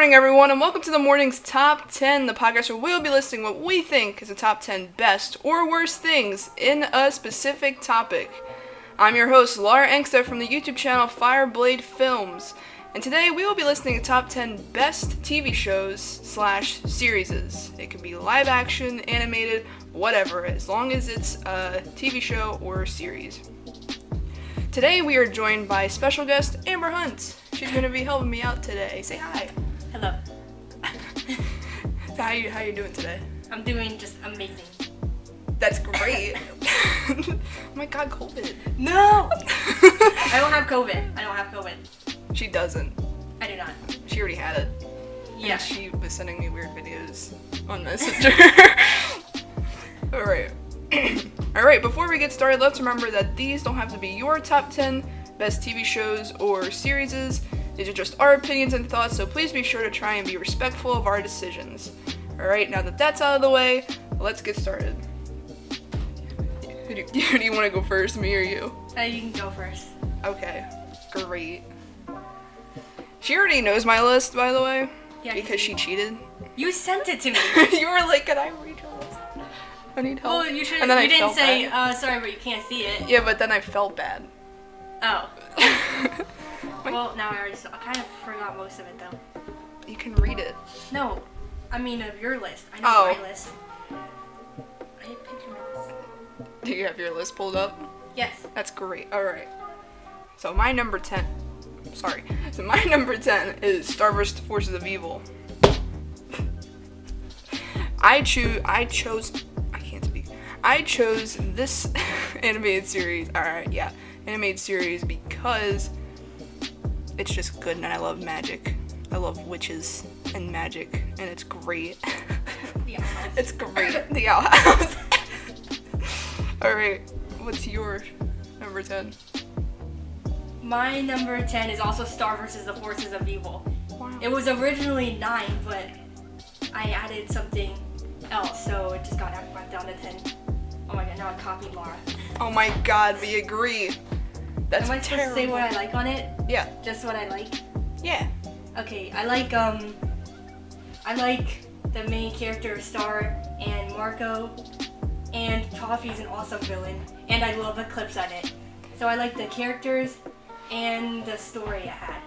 morning, everyone, and welcome to the morning's Top 10, the podcast where we'll be listing what we think is the top 10 best or worst things in a specific topic. I'm your host, Laura Angstadt from the YouTube channel Fireblade Films, and today we will be listing the top 10 best TV shows / series. It can be live action, animated, whatever, as long as it's a TV show or series. Today we are joined by special guest Amber Hunt. She's going to be helping me out today. Say hi. Hello. So how you doing today? I'm doing just amazing. That's great. Oh my god, COVID. No! I don't have COVID. She doesn't. I do not. She already had it. Yeah. And she was sending me weird videos on Messenger. Alright. Alright, before we get started, let's remember that these don't have to be your top 10 best TV shows or series. These are just our opinions and thoughts, so please be sure to try and be respectful of our decisions. Alright, now that that's out of the way, let's get started. Who do you want to go first, me or you? You can go first. Okay, great. She already knows my list, by the way, because she cheated. You sent it to me. You were like, can I read your list? I need help. Well, you should. And then You I didn't felt say, bad. sorry, but you can't see it. Yeah, but then I felt bad. Oh. Well, now I kind of forgot most of it, though. You can read it. No. I mean, of your list. I know my list. I didn't picture my list. Do you have your list pulled up? Yes. That's great. Alright. So my number 10 is Starburst Forces of Evil. I chose this animated series. Animated series because it's just good and I love magic. I love witches and magic and it's great. The Outhouse. It's great. The Outhouse. Alright, what's your number 10? My number 10 is also Starburst the Forces of Evil. Wow. It was originally 9, but I added something else, so it just got knocked down to 10. Oh my god, now I copied Laura. Oh my god, we agree. That's Am I supposed to say what I like on it? Yeah. Just what I like? Yeah. Okay, I like the main character Star and Marco, and Toffee's an awesome villain, and I love the clips on it. So I like the characters and the story it had.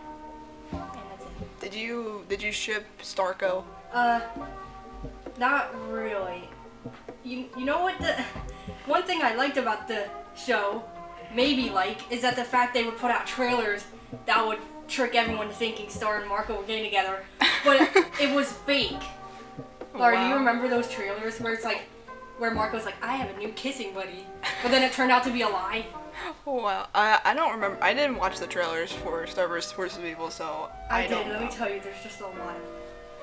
And that's it. Did you ship Starco? Not really. You know what one thing I liked about the show, is that the fact they would put out trailers that would trick everyone to thinking Star and Marco were getting together, but it was fake. Laura, do you remember those trailers where it's like, where Marco's like, I have a new kissing buddy, but then it turned out to be a lie? Wow, I don't remember. I didn't watch the trailers for Starburst Forces of Evil, so I don't know. Let me tell you, there's just a lot.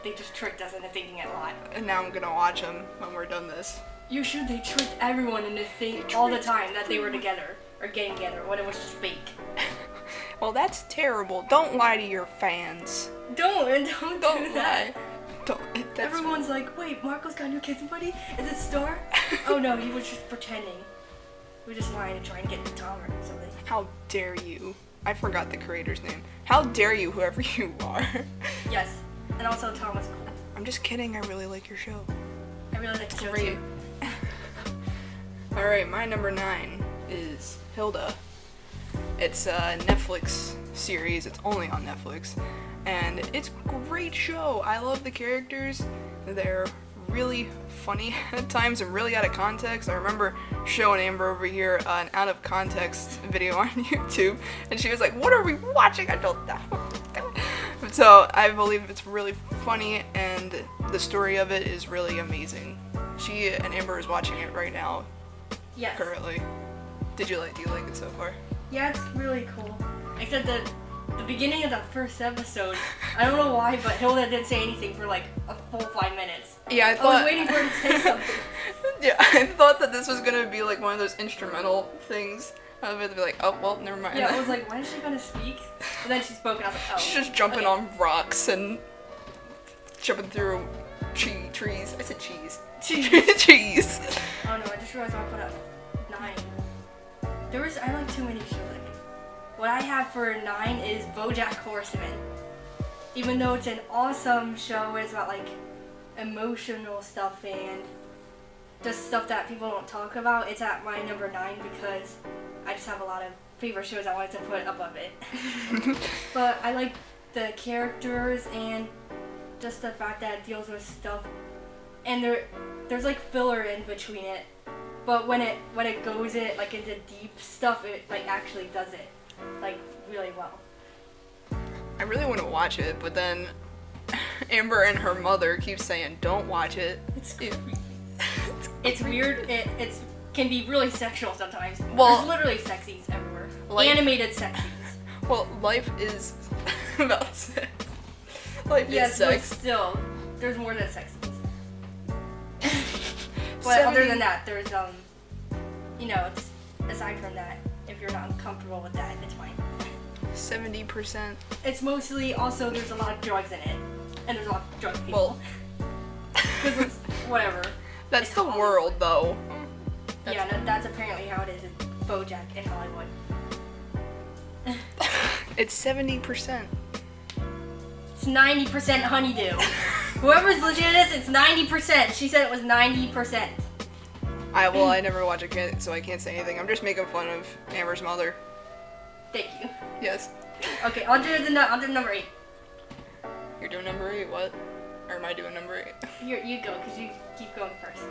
They just tricked us into thinking it a lot. And now I'm gonna watch them when we're done this. You should. They tricked everyone into thinking all the time that they were together or getting together when it was just fake. Well, that's terrible. Don't lie to your fans. Don't do that. Don't. Everyone's like, wait, Marco's got a new kissing buddy? Is it Star? Oh no, he was just pretending. We were just lying to try and get Tom or something. How dare you? I forgot the creator's name. How dare you, whoever you are. Yes, and also Tom was cool. I'm just kidding. I really like your show. I really like the show Great. too. Alright, my number 9 is Hilda. It's a Netflix series. It's only on Netflix. And it's a great show. I love the characters. They're really funny at times and really out of context. I remember showing Amber over here an out of context video on YouTube. And she was like, what are we watching? I don't know. So I believe it's really funny and the story of it is really amazing. She and Amber is watching it right now. Yes. Currently. Do you like it so far? Yeah, it's really cool. Except the beginning of the first episode, I don't know why, but Hilda didn't say anything for like a full 5 minutes. Yeah, I was waiting for her to say something. Yeah, I thought that this was gonna be like one of those instrumental things. I was gonna be like, oh well, never mind. Yeah, I was like, when is she gonna speak? And then she spoke, and I was like, oh. She's just jumping on rocks and jumping through trees. I said cheese. Cheese. Oh no, I just realized I put up 9. I like too many shows. What I have for 9 is Bojack Horseman. even though it's an awesome show, it's about like emotional stuff and just stuff that people don't talk about. It's at my number 9 because I just have a lot of favorite shows I wanted to put above it. But I like the characters and just the fact that it deals with stuff, and there's like filler in between it. But when it goes like into deep stuff, it like actually does it like really well. I really want to watch it, but then Amber and her mother keep saying, "Don't watch it." It's weird. It can be really sexual sometimes. Well, there's literally sexies everywhere. Animated sexies. Well, life is about sex. Life is sex. But still, there's more than sexies. But other than that, there's it's aside from that, if you're not comfortable with that, it's fine. 70%. It's mostly also there's a lot of drugs in it, and there's a lot of drug people. Well, because it's whatever. That's the world, though. That's apparently how it is in Bojack in Hollywood. It's 70%. It's 90% honeydew. Whoever's listening to this, it's 90%. She said it was 90%. I never watch it, so I can't say anything. I'm just making fun of Amber's mother. Thank you. Yes. Okay, I'll do number 8. You're doing number 8, what? Or am I doing number 8? You go, because you keep going first.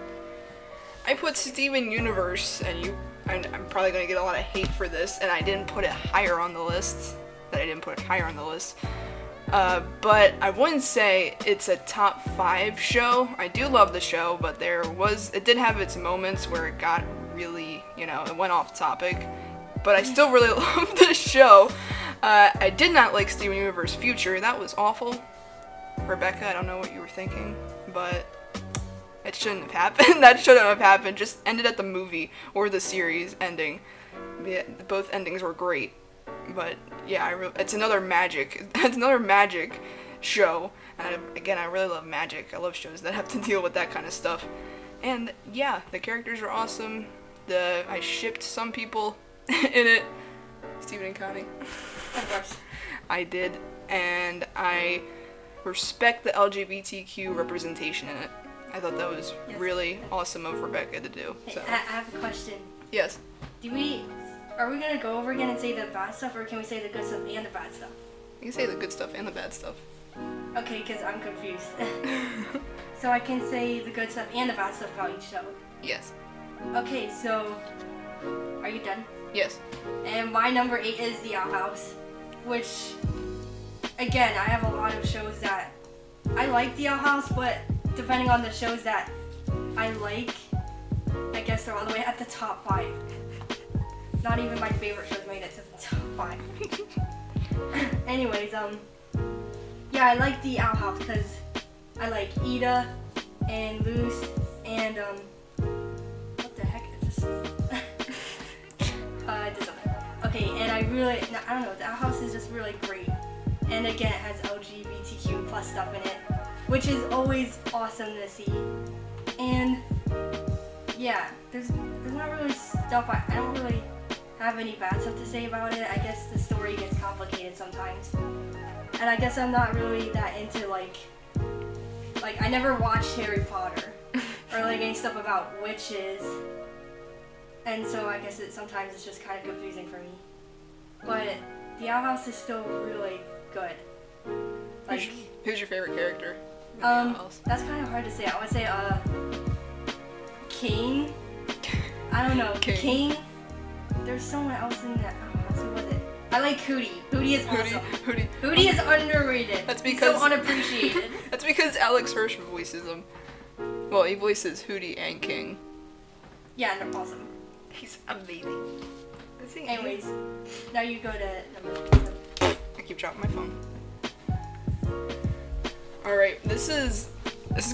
I put Steven Universe, and I'm probably going to get a lot of hate for this, and I didn't put it higher on the list. But I wouldn't say it's a top 5 show. I do love the show, but it did have its moments where it got really, it went off topic. But I still really love the show. I did not like Steven Universe Future. That was awful. Rebecca, I don't know what you were thinking, but it shouldn't have happened. That shouldn't have happened. Just ended at the movie or the series ending. Yeah, both endings were great. But yeah, it's another magic. It's another magic show. And I really love magic. I love shows that have to deal with that kind of stuff. And yeah, the characters are awesome. I shipped some people in it. Stephen and Connie. Of course. I did, and I respect the LGBTQ representation in it. I thought that was really awesome of Rebecca to do. Hey, so. I have a question. Yes. Are we gonna go over again and say the bad stuff, or can we say the good stuff and the bad stuff? You can say the good stuff and the bad stuff. Okay, because I'm confused. So I can say the good stuff and the bad stuff about each show. Yes. Okay, so are you done? Yes. And my number 8 is The Owl House, which, again, I have a lot of shows that I like The Owl House, but depending on the shows that I like, I guess they're all the way at the top 5. Not even my favorite shows made it to the top 5. Anyways, yeah, I like The Owl House because I like Ida and Luce and, what the heck, it doesn't. Okay, and I don't know, The Owl House is just really great. And again, it has LGBTQ plus stuff in it, which is always awesome to see. And yeah, there's not really stuff, I don't really have any bad stuff to say about it. I guess the story gets complicated sometimes. And I guess I'm not really that into like I never watched Harry Potter or like any stuff about witches. And so I guess sometimes it's just kind of confusing for me. But The Owl House is still really good. Who's your favorite character? That's kind of hard to say. I would say King. I don't know. King. There's someone else in that. Who was it? I like Hootie. Hootie is awesome. Hootie is underrated. That's because he's so unappreciated. That's because Alex Hirsch voices him. Well, he voices Hootie and King. Yeah, they're awesome. He's amazing. Anyways, now you go to number 7. I keep dropping my phone. Alright, this is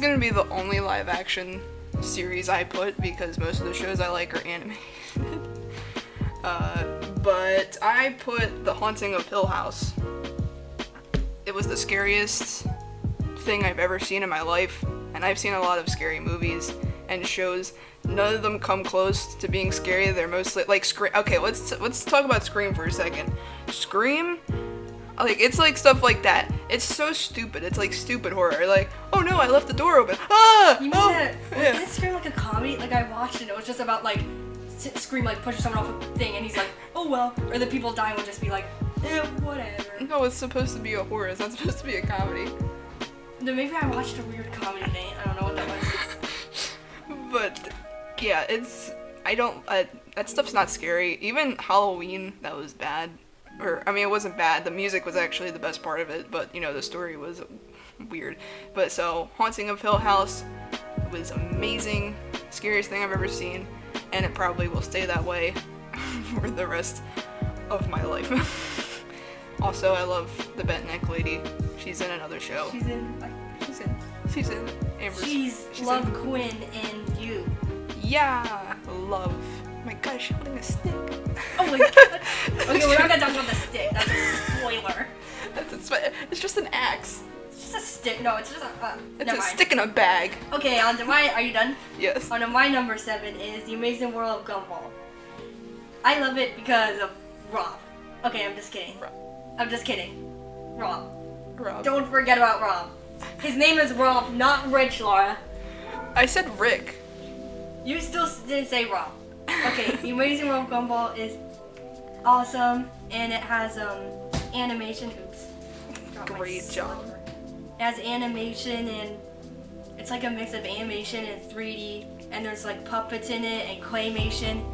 gonna be the only live action series I put because most of the shows I like are animated. But I put The Haunting of Hill House. It was the scariest thing I've ever seen in my life, and I've seen a lot of scary movies and shows. None of them come close to being scary. They're mostly like Scream. Okay, let's talk about Scream for a second. Scream, like it's like stuff like that. It's so stupid. It's like stupid horror. Like, oh no, I left the door open. Ah! You mean oh! that? Yeah. Did it scream like a comedy? Like I watched and it was just about like Scream like pushing someone off a thing and he's like, oh well. Or the people dying would just be like, whatever. No, it's supposed to be a horror. It's not supposed to be a comedy. Then maybe I watched a weird comedy thing. I don't know what that was. But yeah, that stuff's not scary. Even Halloween, that was bad. Or, I mean, it wasn't bad. The music was actually the best part of it, but, you know, the story was weird. But so, Haunting of Hill House was amazing. Scariest thing I've ever seen. And it probably will stay that way for the rest of my life. Also, I love the bent neck lady. She's in another show. She's in Amber's. She's Love in Quinn and You. Yeah, love. Oh my god, she's holding a stick. Oh my god. Okay, we're not gonna talk about the stick. That's a spoiler. It's just an axe. It's just a stick. No, it's just a. It's never a mind. stick in a bag. Okay, on to my. Are you done? Yes. On to my number 7 is The Amazing World of Gumball. I love it because of Rob. Okay, I'm just kidding. Rob. I'm just kidding. Rob. Rob. Don't forget about Rob. His name is Rob, not Rich, Laura. I said Rick. You still didn't say Rob. Okay, The Amazing World of Gumball is awesome, and it has animation. Oops. Got my Great job. slipper. It has animation, and it's like a mix of animation and 3D, and there's like puppets in it and claymation.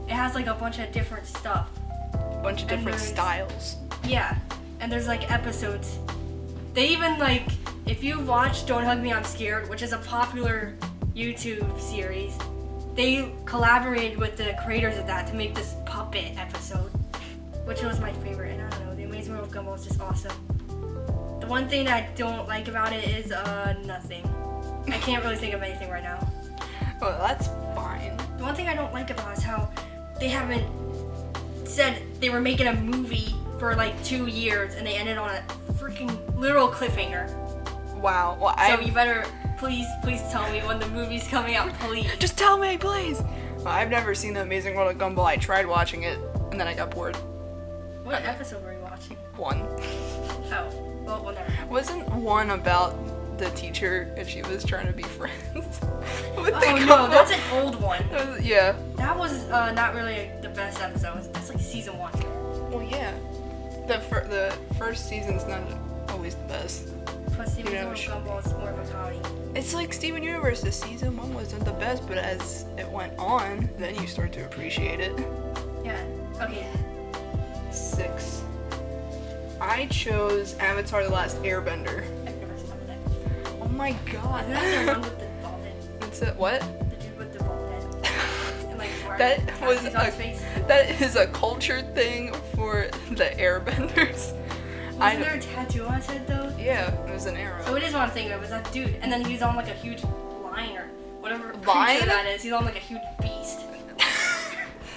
It has like a bunch of different stuff. A bunch of different styles. Yeah, and there's like episodes. They even like, if you watch Don't Hug Me, I'm Scared, which is a popular YouTube series, they collaborated with the creators of that to make this puppet episode, which was my favorite. And I don't know, The Amazing World of Gumball is just awesome. The one thing I don't like about it is nothing. I can't really think of anything right now. Well, that's fine. The one thing I don't like about it is how they haven't said they were making a movie for like 2 years and they ended on a freaking literal cliffhanger. Wow. Well, So you better please tell me when the movie's coming out, please. Just tell me, please. Well, I've never seen The Amazing World of Gumball. I tried watching it, and then I got bored. What episode were you watching? One. Oh, well, never mind. Wasn't one about the teacher and she was trying to be friends with the Oh no, Gumball? that's an old one. Yeah. That was not really the best episode. That's like season 1. Well, yeah. The first season's not always the best. Plus, The Amazing World of Gumball is more of a comedy. It's like Steven Universe's season 1 wasn't the best, but as it went on, then you start to appreciate it. Yeah. Okay. 6. I chose Avatar: The Last Airbender. I've never seen that. Oh my god. Isn't that the one with the bald head? That's it. What? The dude with the bald head. And like That was tattoos on his face. that is a culture thing for the Airbenders. Wasn't there a tattoo on his head though? Yeah, it was an arrow. So it is what I'm thinking of, is that dude. And then he's on like a huge lion or whatever Lion? creature that is. He's on like a huge beast.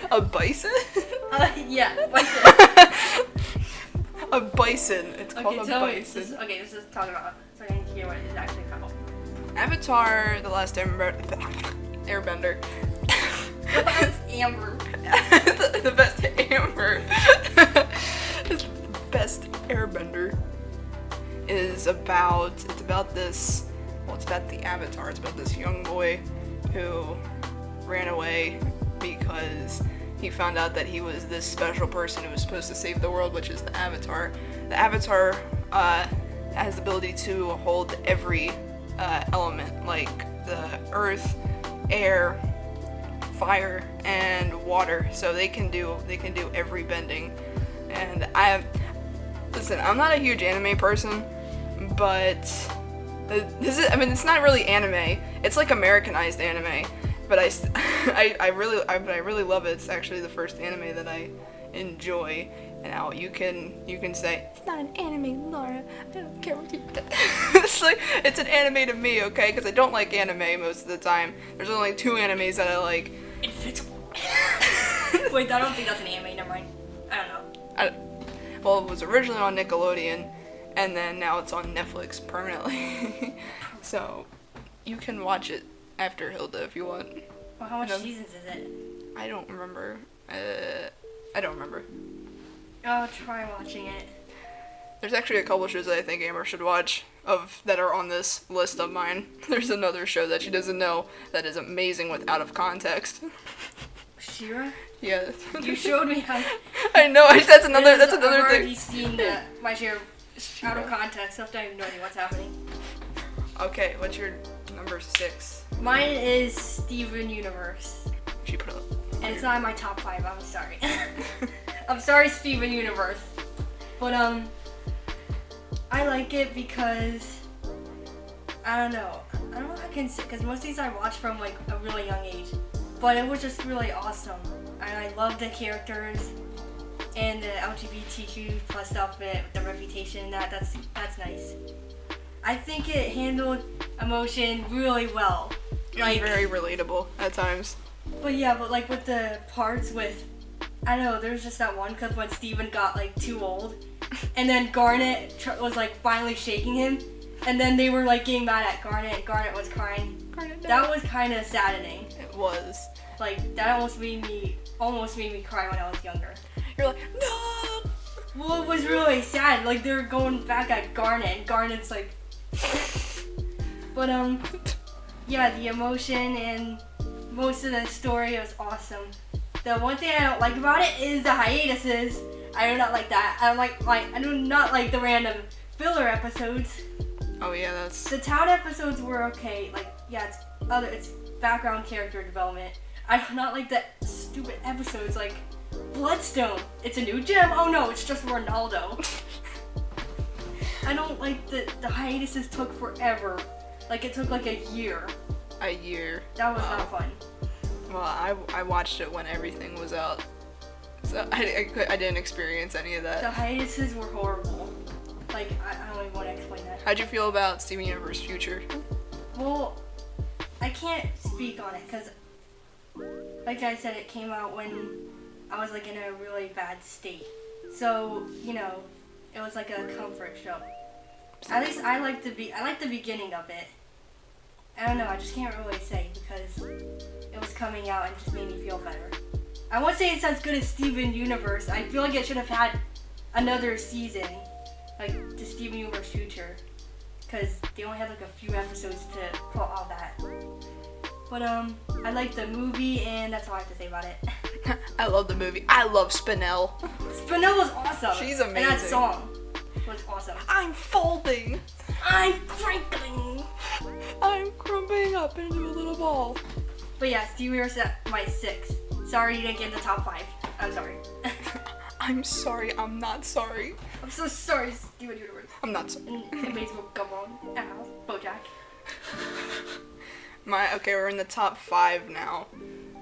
A bison? Yeah, bison. A bison. It's called a tell me. bison. Let's just talk about it. So I need to hear what it's actually called. Avatar: The Last Airbender. That's Amber. The best Amber. The best Airbender is about the Avatar. It's about this young boy who ran away because he found out that he was this special person who was supposed to save the world, which is the Avatar. The Avatar has the ability to hold every element, like the earth, air, fire, and water. So they can do every bending. And I'm not a huge anime person, but it's not really anime. It's like Americanized anime, but I really love it. It's actually the first anime that I enjoy. And now you can say it's not an anime, Laura. I don't care what you. It's like it's an anime to me, okay? Because I don't like anime most of the time. There's only 2 animes that I like. Invincible. Wait, I don't think that's an anime. Never mind. I don't know. Well, it was originally on Nickelodeon, and then now it's on Netflix permanently. So you can watch it after Hilda if you want. Well, how much seasons is it? I don't remember. I'll try watching it. There's actually a couple shows that I think Amber should watch that are on this list of mine. There's another show that she doesn't know that is amazing with out of context. Shira? Yeah. You showed me how. I know. That's another I've thing. already seen my share out of context. So I have no idea what's happening. Okay, what's your number 6? Mine is Steven Universe. She put it up. And it's not in my top 5. I'm sorry. I'm sorry, Steven Universe. But I like it because I don't know if I can say, because most of these I watched from like a really young age, but it was just really awesome, and I love the characters and the LGBTQ plus stuff, the reputation, that's nice. I think it handled emotion really well. Like very relatable at times. But yeah, but like with the parts with, I don't know, there's just that one clip when Steven got like too old, and then Garnet was like finally shaking him, and then they were like getting mad at Garnet, and Garnet was crying. Garnet, no. That was kind of saddening. It was. Like that almost made me cry when I was younger. You're like, no. Well, it was really sad. Like they were going back at Garnet, and Garnet's like. But yeah, the emotion and most of the story was awesome. The one thing I don't like about it is the hiatuses. I do not like that. I do not like the random filler episodes. Oh yeah, that's. The town episodes were okay. Like yeah, it's background character development. I do not like the stupid episodes like Bloodstone. It's a new gem. Oh no, it's just Ronaldo. I don't like the hiatuses took forever. Like it took like a year. A year. That was not fun. Well, I watched it when everything was out, so I didn't experience any of that. The hiatuses were horrible. Like I don't even want to explain that. How'd you feel about Steven Universe Future? Well, I can't speak on it because, like I said, it came out when I was like in a really bad state. So you know, it was like a comfort show. At least I like the beginning of it. I don't know, I just can't really say because it was coming out and just made me feel better. I won't say it's as good as Steven Universe. I feel like it should have had another season, like the Steven Universe Future, because they only had like a few episodes to put all that. But I like the movie, and that's all I have to say about it. I love the movie. I love Spinell. Spinell was awesome. She's amazing. And that song was awesome. I'm folding. I'm crinkling. I'm crumbling up into a little ball. But yeah, Steven Universe at my 6. Sorry you didn't get in the top 5. I'm sorry. I'm sorry. I'm not sorry. I'm so sorry, Steven Universe. I'm not sorry. And Amazing Gumball. Ow. Bojack. Okay, we're in the top 5 now.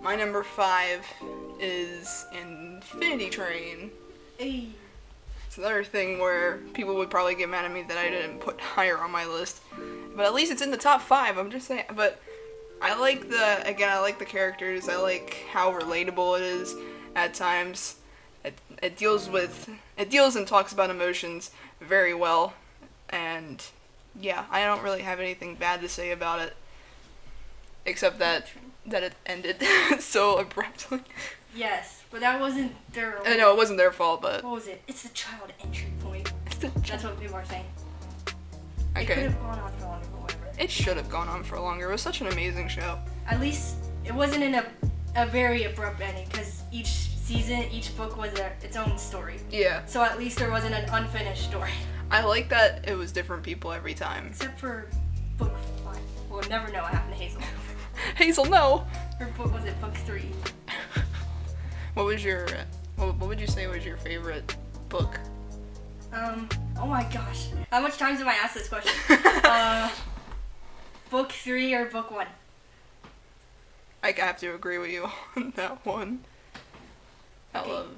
My number 5 is Infinity Train. Hey. It's another thing where people would probably get mad at me that I didn't put higher on my list. But at least it's in the top 5, I'm just saying. But I like the characters. I like how relatable it is at times. It deals and talks about emotions very well. And yeah, I don't really have anything bad to say about it. Except that it ended so abruptly. Yes, but that wasn't their... No, it wasn't their fault, but... What was it? It's the child entry point. That's what people are saying. Okay. It could have gone on for longer, but whatever. It should have gone on for longer. It was such an amazing show. At least it wasn't in a very abrupt ending, because each season, each book was its own story. Yeah. So at least there wasn't an unfinished story. I like that it was different people every time. Except for book 5. We'll never know what happened to Hazel. Hazel, no! Her book was it book 3. What would you say was your favorite book? Oh my gosh. How much times have I asked this question? Book 3 or book 1? I have to agree with you on that one. Okay. I love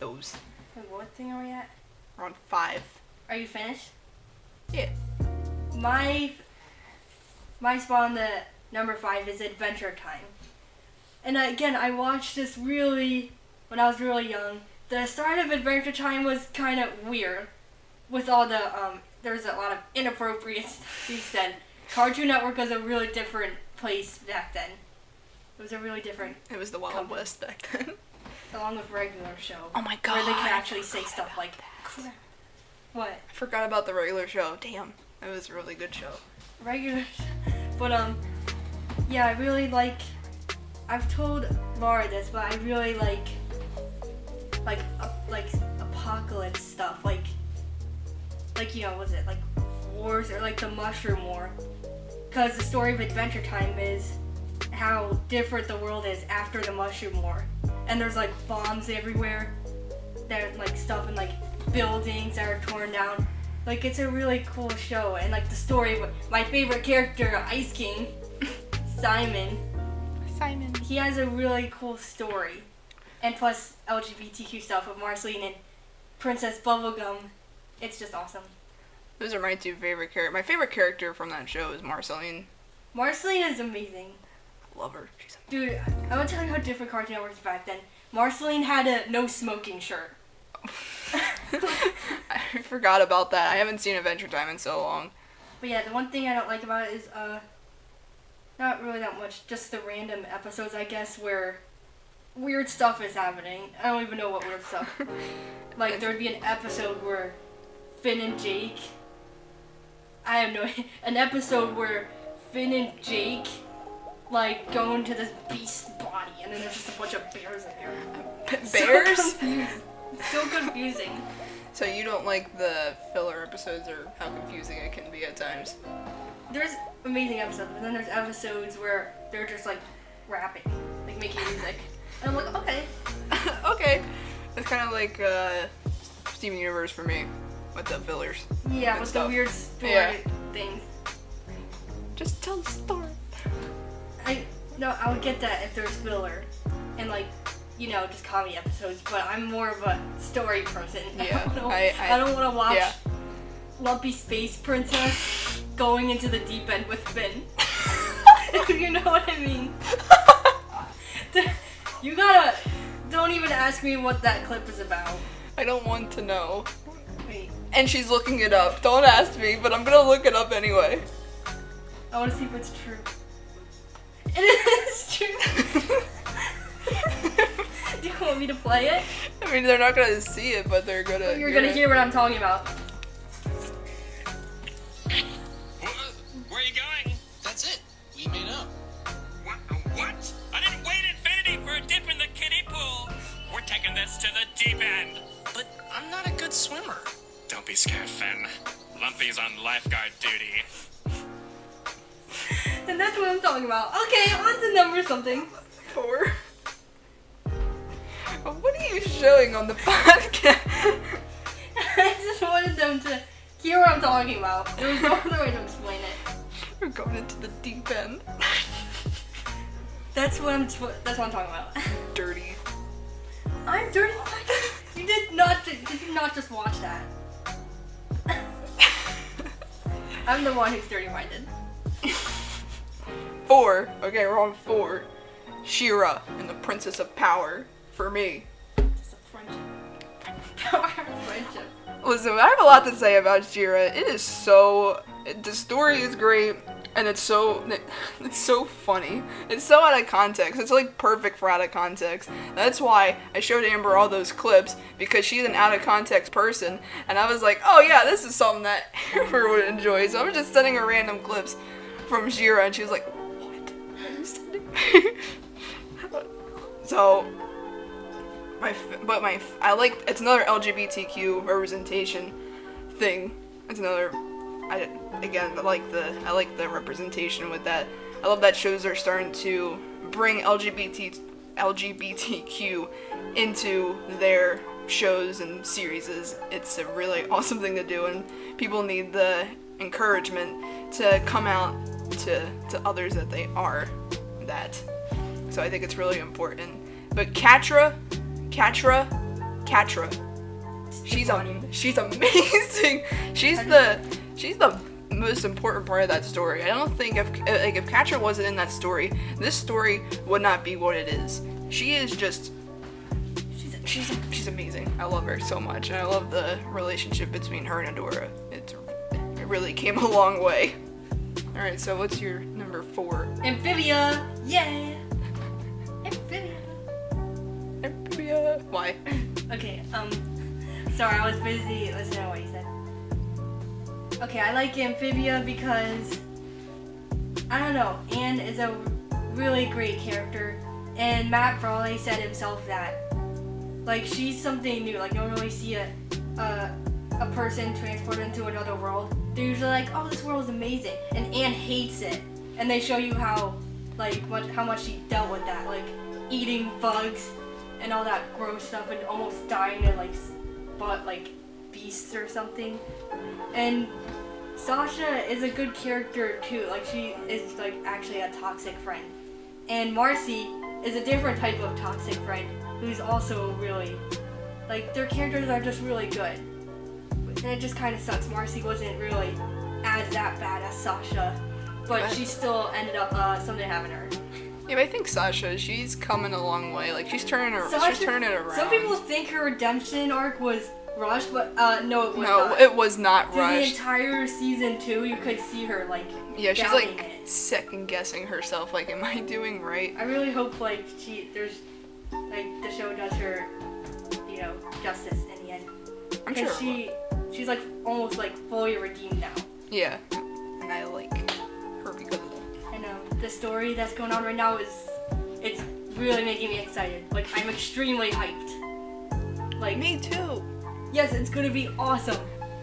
those. Wait, what thing are we at? We're on 5. Are you finished? Yeah. My spot on the number 5 is Adventure Time. And again, I watched this when I was really young. The start of Adventure Time was kind of weird. With all the, there's a lot of inappropriate stuff being said. Cartoon Network was a really different place back then. It was a really different... It was the Wild West back then. Along with regular show. Oh my god. Where they could actually say stuff like... Crap. What? I forgot about the regular show. Damn, it was a really good show. Regular. But yeah, I really like. I've told Laura this, but I really like apocalypse stuff, like was it like wars or like the Mushroom War? Because the story of Adventure Time is how different the world is after the Mushroom War, and there's like bombs everywhere. There's like stuff in like buildings that are torn down. Like it's a really cool show, and like the story. My favorite character, Ice King, Simon. He has a really cool story, and plus LGBTQ stuff with Marceline and Princess Bubblegum. It's just awesome. Those are my two favorite characters. My favorite character from that show is Marceline. Marceline is amazing. Love her. She's amazing. Dude, I want to tell you how different Cartoon Network was back then. Marceline had a no smoking shirt. I forgot about that. I haven't seen Adventure Time in so long. But yeah, the one thing I don't like about it is not really that much, just the random episodes, I guess, where weird stuff is happening. I don't even know what weird stuff. Like, there'd be an episode where Finn and Jake... I have no... An episode where Finn and Jake, like, go into this beast's body, and then there's just a bunch of bears in there. Bears? So confusing. So you don't like the filler episodes or how confusing it can be at times? There's amazing episodes, but then there's episodes where they're just like rapping, like making music. And I'm like, okay. Okay. It's kind of like Steven Universe for me with the fillers. Yeah, with stuff. the weird story things. Just tell the story. I would get that if there's filler and like, just comedy episodes, but I'm more of a story person. Yeah. I don't want to watch yeah. Lumpy Space Princess going into the deep end with Finn. If you know what I mean. You gotta... Don't even ask me what that clip is about. I don't want to know. Wait. And she's looking it up. Don't ask me, but I'm gonna look it up anyway. I want to see if it's true. It is true. Do you want me to play it? I mean, they're not gonna see it, but they're gonna... You're gonna hear what I'm talking about. Where are you going? That's it. We made up. What? I didn't wait infinity for a dip in the kiddie pool. We're taking this to the deep end. But I'm not a good swimmer. Don't be scared, Finn. Lumpy's on lifeguard duty. And that's what I'm talking about. Okay, on to number something. 4. What are you showing on the podcast? I just wanted them to hear what I'm talking about. There was no other way to explain it. We're going into the deep end. That's what I'm talking about. Dirty. I'm dirty. You did you not just watch that? I'm the one who's dirty-minded. 4. Okay, we're on 4. Shira and the Princess of Power. For me. Just a friendship. Power of friendship. Listen, I have a lot to say about Shira. It is so... The story is great, and it's so funny. It's so out of context. It's like perfect for out of context. That's why I showed Amber all those clips, because she's an out of context person, and I was like, oh yeah, this is something that Amber would enjoy. So I was just sending her random clips from Shira, and she was like, what are you sending me? So... I like, it's another LGBTQ representation thing. It's another, I like the representation with that. I love that shows are starting to bring LGBTQ into their shows and series. It's a really awesome thing to do, and people need the encouragement to come out to others that they are that. So I think it's really important. But Catra, she's amazing. She's the most important part of that story. I don't think if Catra wasn't in that story, this story would not be what it is. She is just she's amazing. I love her so much, and I love the relationship between her and Adora. It really came a long way. All right, so what's your number 4? Amphibia, yeah. Amphibia. Amphibia. Why? Okay, sorry, I was busy listening to what you said. Okay, I like Amphibia because, I don't know, Anne is a really great character, and Matt Frawley said himself that, like, she's something new. Like, you don't really see a person transported into another world. They're usually like, oh, this world is amazing, and Anne hates it, and they show you how, like, how much she dealt with that, like, eating bugs and all that gross stuff, and almost dying to, like, beasts or something. And Sasha is a good character too. Like, she is like actually a toxic friend. And Marcy is a different type of toxic friend who's also really, like, their characters are just really good. And it just kind of sucks. Marcy wasn't really as that bad as Sasha, but she still ended up something happened to her. Yeah, but I think Sasha, she's coming a long way. Like, she's turning it around. Some people think her redemption arc was rushed, but no, it was not. No, it was not Through rushed. the entire season 2, you could see her, like, Yeah, she's doubting like it. second guessing herself. Like, am I doing right? I really hope, like, the show does her, you know, justice in the end. I'm sure. Because she's like almost like fully redeemed now. Yeah, and I like her because of that. And the story that's going on right now it's really making me excited. Like, I'm extremely hyped. Like, Me too. yes, it's gonna be awesome.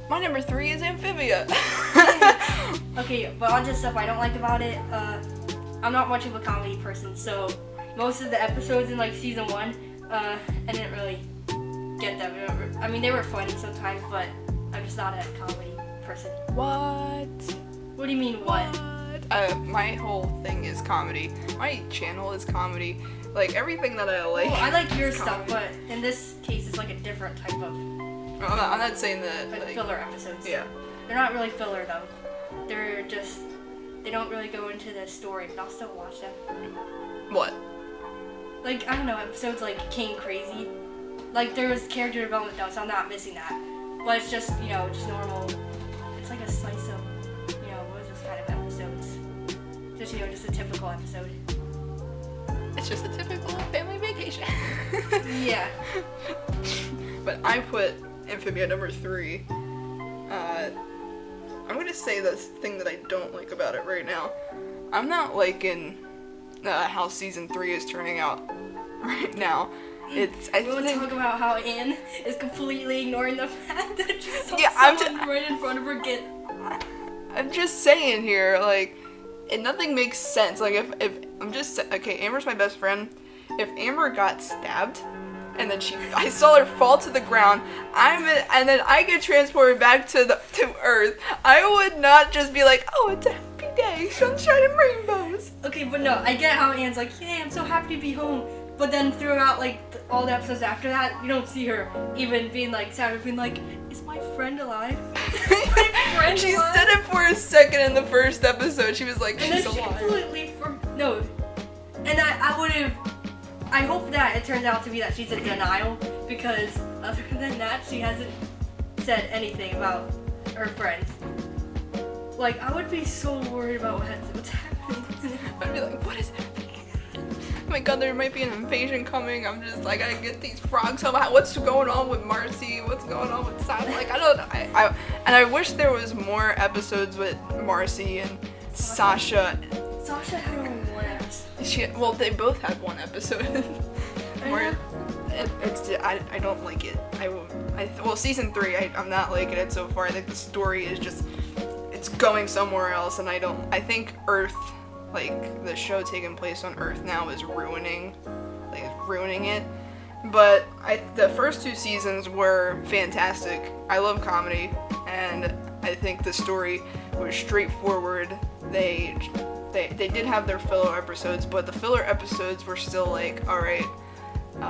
My number 3 is Amphibia. Okay, but on just stuff I don't like about it, I'm not much of a comedy person, so most of the episodes in like season 1, I didn't really get them. I mean, they were funny sometimes, but I'm just not a comedy person. What? What do you mean, what? My whole thing is comedy. My channel is comedy. Like, everything that I like. Well, I like your is stuff, comedy. but in this case, it's like a different type of I'm not saying that. like filler episodes. Yeah. They're not really filler though. They're just, they don't really go into the story, but I'll still watch them. What? Like, I don't know, episodes like King Crazy. Like, there was character development though, so I'm not missing that. But it's just, you know, just normal. It's like a slice of, you know, what is this kind of episodes? Just, you know, just a typical episode. It's just a typical family vacation. Yeah. But I put Amphibia number 3. I'm gonna say the thing that I don't like about it right now. I'm not liking how season 3 is turning out right now. We want to talk about how Anne is completely ignoring the fact that she saw someone right in front of her get. I'm just saying here, like, nothing makes sense. Like, if I'm just okay, Amber's my best friend. If Amber got stabbed, and then I saw her fall to the ground, and then I get transported back to Earth, I would not just be like, oh, it's a happy day, sunshine and rainbows. Okay, but no, I get how Anne's like, yeah, I'm so happy to be home. But then throughout, like, all the episodes after that, you don't see her even being like sad or being like, is my friend alive? She said it for a second in the first episode. She was like, and she's then she alive. completely no. And I hope that it turns out to be that she's in denial, because other than that, she hasn't said anything about her friends. Like, I would be so worried about what's happening. I'd be like, what is happening? Oh my god, there might be an invasion coming. I'm just like, I gotta get these frogs home. What's going on with Marcy? What's going on with Sasha? Like, I don't know. I wish there was more episodes with Marcy and Sasha. Sasha had only one episode. Well, they both had one episode. Where I don't like it. Well, season 3, I'm not liking it so far. I think the story is just, it's going somewhere else, and I think Earth, like, the show taking place on Earth now is ruining it. But the first 2 seasons were fantastic. I love comedy, and I think the story was straightforward. They did have their filler episodes, but the filler episodes were still like, all right,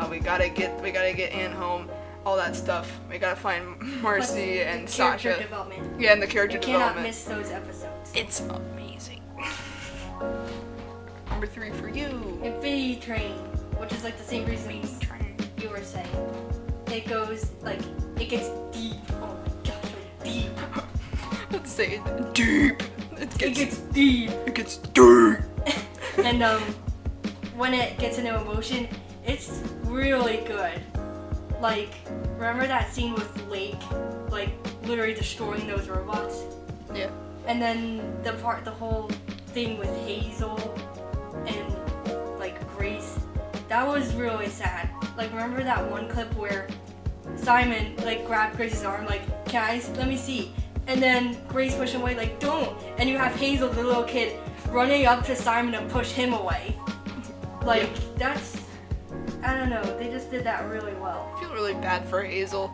we gotta get Anne home, all that stuff. We gotta find Marcy and Sasha. Character development. Yeah, and the character You development. cannot miss those episodes. It's amazing. Number 3 for you. Infinity Train, which is like the same reasons you were saying. It goes, like, it gets deep. Oh my gosh, like, deep. Let's say it deep. It gets deep. It gets deep. And when it gets into emotion, it's really good. Like, remember that scene with Lake, like, literally destroying those robots? Yeah. And then the whole thing with Hazel and like Grace, that was really sad. Like, remember that one clip where Simon like grabbed Grace's arm, like, let me see, and then Grace pushed him away, like, don't, and you have Hazel, the little kid, running up to Simon to push him away. Like, that's, I don't know, they just did that really well. I feel really bad for Hazel.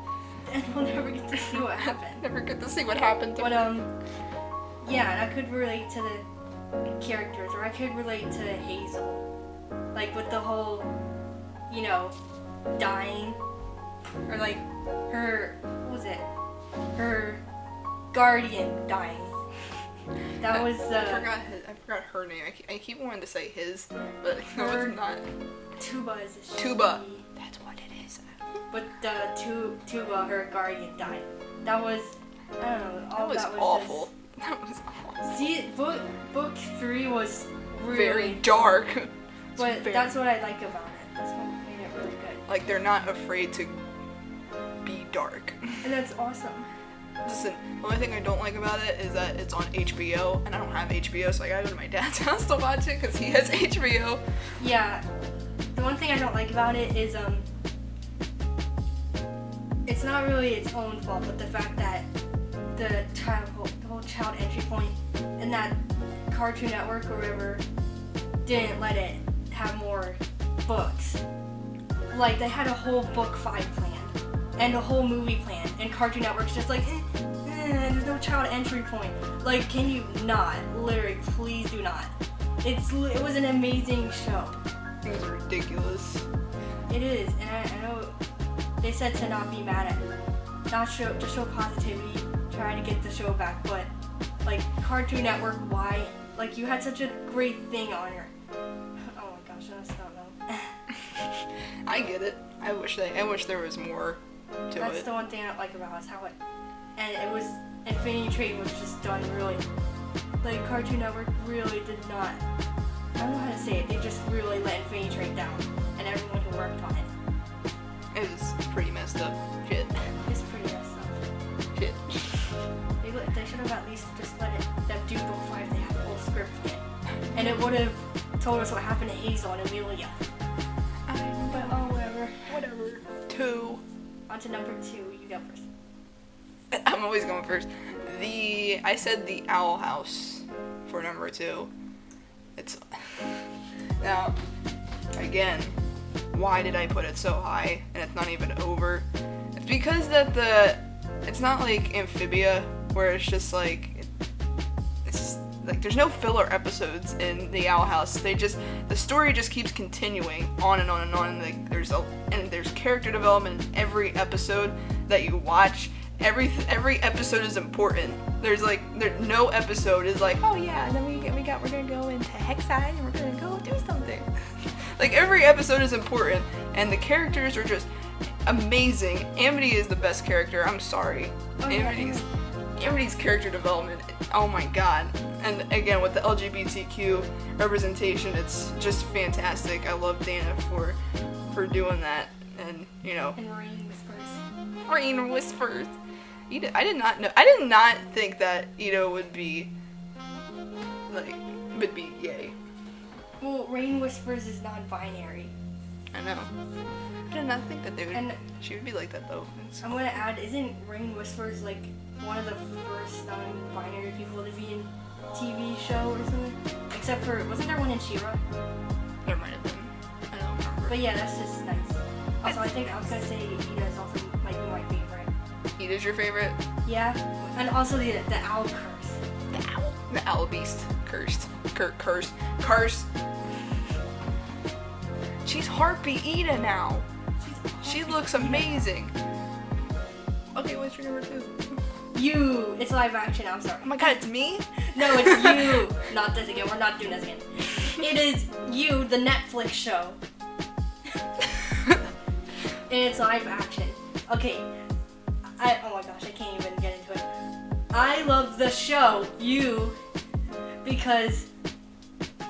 And we'll never get to see what happened. Never get to see what happened to But her. yeah, and I could relate to the characters, or I could relate to Hazel, like with the whole, you know, dying, or like her, what was it? Her guardian dying. That was I forgot her name. I keep wanting to say his, but no, it's not. Tuba is a Tuba. she. That's what it is. But Tuba, her guardian died. That was, I don't know. All That was that was awful. That was awful. Just, see, book 3 was really Very dark. But very- that's what I like about it. That's what made it really good. Like, they're not afraid to be dark. And that's awesome. Listen, the only thing I don't like about it is that it's on HBO, and I don't have HBO, so I gotta go to my dad's house to watch it, because he has HBO. Yeah. The one thing I don't like about it is, it's not really its own fault, but the fact that the whole child entry point and that Cartoon Network or whatever didn't let it have more books. Like, they had a whole book 5 plan and a whole movie plan, and Cartoon Network's just like, there's no child entry point. Like, can you not? Literally, please do not. It was an amazing show. It was ridiculous. It is, and I know they said to not be mad at it, to show positivity, try to get the show back, but like Cartoon Network, why? Like, you had such a great thing on your. Oh my gosh, I just don't know. I get it. I wish there was more to That's it. the one thing I don't like about it, is how it, and it was, Infinity Train was just done really, like Cartoon Network really did not, I don't know how to say it, they just really let Infinity Train down, and everyone who worked on it. It's pretty messed up. Shit. It's pretty messed up. Shit. They should have at least just let them do book 5, they had a whole script for it. And it would have told us what happened to Hazel and Amelia. But oh, whatever. 2. On to number 2, you go first. I'm always going first. I said the Owl House for number 2. It's now, again, why did I put it so high and it's not even over? It's because that it's not like Amphibia where it's just like it's like there's no filler episodes in the Owl House. The story just keeps continuing on and on and on. And like there's character development in every episode that you watch. Every episode is important. No episode is like, oh yeah, and then we're gonna go into Hexside and we're gonna go do something. Like, every episode is important, and the characters are just amazing. Amity is the best character. I'm sorry. Oh, yeah, Amity's character development, oh my god. And again, with the LGBTQ representation, it's just fantastic. I love Dana for doing that, and you know. And Rain Whispers. Rain Whispers. I did not think that Ito would be gay. Well, Rain Whispers is non-binary. I know. I did not think that And she would be like that though. I'm gonna add, isn't Rain Whispers like one of the first non-binary people to be in TV show or something? Except for, wasn't there one in Shira? There might have been. I don't remember. But yeah, that's just nice. Also, I think I was gonna say Ida is also might be my favorite. Ida's your favorite? Yeah, and also the owl curse. The owl beast. Cursed. Cursed. She's Harpy Ida now. She looks amazing. Okay, what's your number 2? You. It's live action. I'm sorry. Oh my god, it's me? No, it's you. Not this again. We're not doing this again. It is You, the Netflix show. And it's live action. Okay. Oh my gosh, I can't even get into it. I love the show, You, because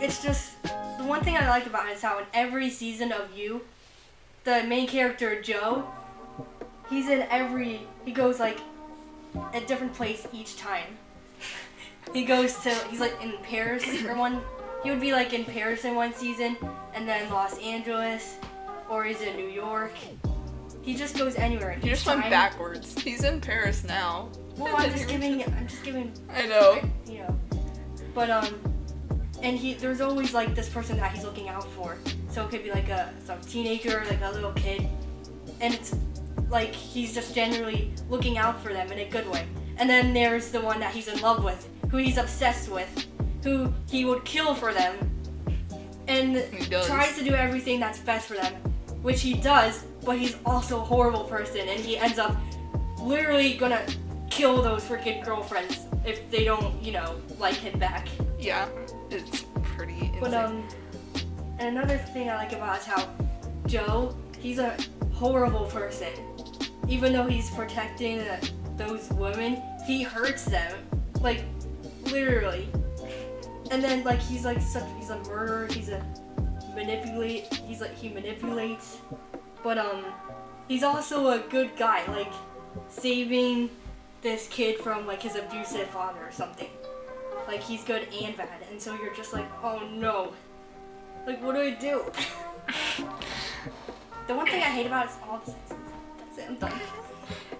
it's just, the one thing I like about it is how in every season of You, the main character, Joe, he goes like a different place each time. he's like in Paris or one. He would be like in Paris in one season, and then Los Angeles, or he's in New York. He just goes anywhere. He just went backwards. He's in Paris now. Well, I'm just giving. I know. You know, but and there's always like this person that he's looking out for. So it could be like some teenager, like a little kid, and it's like he's just generally looking out for them in a good way. And then there's the one that he's in love with, who he's obsessed with, who he would kill for them, and tries to do everything that's best for them, which he does, but he's also a horrible person, and he ends up literally gonna kill those freaking girlfriends if they don't, like him back. Yeah, it's pretty insane. But and another thing I like about is how Joe, he's a horrible person. Even though he's protecting those women, he hurts them, like literally. And then like he's a murderer. He manipulates. But he's also a good guy, like saving this kid from like his abusive father or something. Like he's good and bad, and so you're just like, oh no, like what do I do? The one thing I hate about it is all the sex scenes. That's it, I'm done.